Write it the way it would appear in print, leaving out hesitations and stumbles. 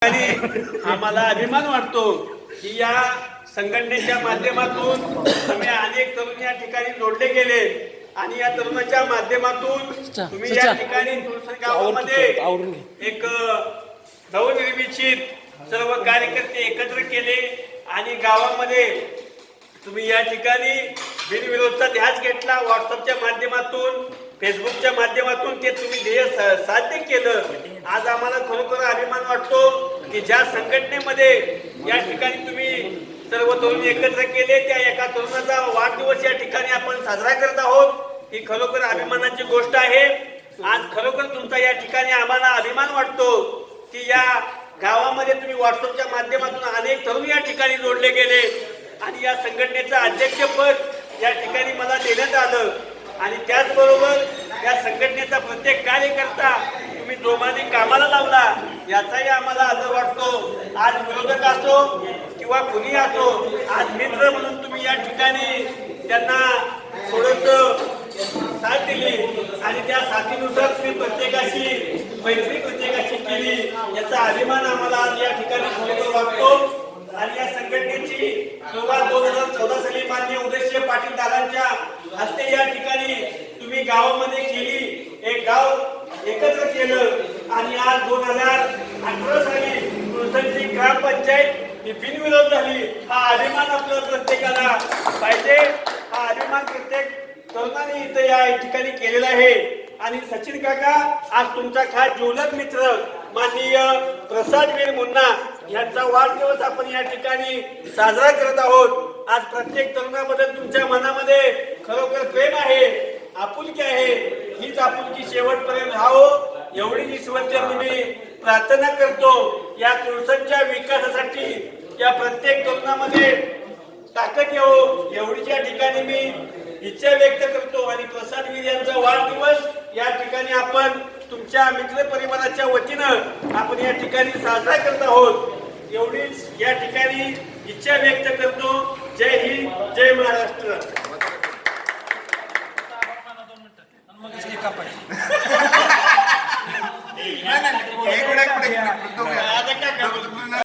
आणि आम्हाला अभिमान वाटतो की या संघटनेच्या माध्यमातून तुम्ही अनेक तरुण या ठिकाणी जोडले गेले आणि या तरुणाच्या माध्यमातून तुम्ही या ठिकाणी तुळसर गावामध्ये एक नवनिर्मित सर्व कार्यकर्ते एकत्र केले आणि गावामध्ये तुम्ही या ठिकाणी बिनविरोधचा ध्यास घेतला. व्हॉट्सअपच्या माध्यमातून फेसबुकच्या माध्यमातून ते तुम्ही ध्येय साध्य केलं. आज आम्हाला खरोखर अभिमान वाटतो की ज्या संघटनेमध्ये या ठिकाणी तुम्ही सर्व तरुण एकत्र केले त्या एका तरुणाचा वाढदिवस या ठिकाणी आपण साजरा करत आहोत. ही खरोखर अभिमानाची गोष्ट आहे. आज खरोखर तुमचा या ठिकाणी आम्हाला अभिमान वाटतो की या गावामध्ये तुम्ही व्हॉट्सअपच्या माध्यमातून अनेक तरुण या ठिकाणी जोडले गेले आणि या संघटनेचं अध्यक्षपद या ठिकाणी मला देण्यात आलं आणि त्याचबरोबर या संघटनेचा प्रत्येक कार्यकर्ता तुम्ही जोमाने कामाला लावला याचाही आम्हाला आदर वाटतो. आज विरोधक असो किंवा कुणी असो, आज मित्र म्हणून तुम्ही या ठिकाणी त्यांना थोडंसं साथ दिली आणि त्या साथीनुसार तुम्ही प्रत्येकाशी मैत्री प्रत्येकाशी केली याचा अभिमान आम्हाला आज या ठिकाणी खरोखर वाटतो. आणि या संघटनेची सुरुवात 2014 साली माननीय उदयसिंह पाटील दादांच्या हस्ते या ठिकाणी तुम्ही गावामध्ये केली. एक गाव एकत्र केलं आणि आज 2018 साली तुळसरची ग्रामपंचायत ही बिनविरोध झाली. हा अभिमान आपल्याला प्रत्येकाला पाहिजे. हा अभिमान प्रत्येक तरुणांनी इथं या ठिकाणी केलेला आहे. आणि सचिन काका, आज तुमचा खास जीवलग मित्र माननीय प्रसादवीर मुन्ना यांचा वाढदिवस आपण या ठिकाणी साजरा करत आहोत. आज प्रत्येक तरुणाबद्दल तुमच्या मनामध्ये खरोखर प्रेम आहे, आपुलकी आहे. हीच आपुलकी शेवटपर्यंत राहावं एवढी ईश्वरचरणी मी प्रार्थना करतो. या तुळसरच्या विकासासाठी या प्रत्येक तरुणामध्ये ताकद येवो एवढीच या ठिकाणी मी इच्छा व्यक्त करतो. आणि प्रसादवीर यांचा वाढदिवस या ठिकाणी आपण तुमच्या मित्र परिवाराच्या वतीनं आपण या ठिकाणी साजरा करत आहोत एवढीच या ठिकाणी इच्छा व्यक्त करतो. जय हिंद, जय महाराष्ट्र.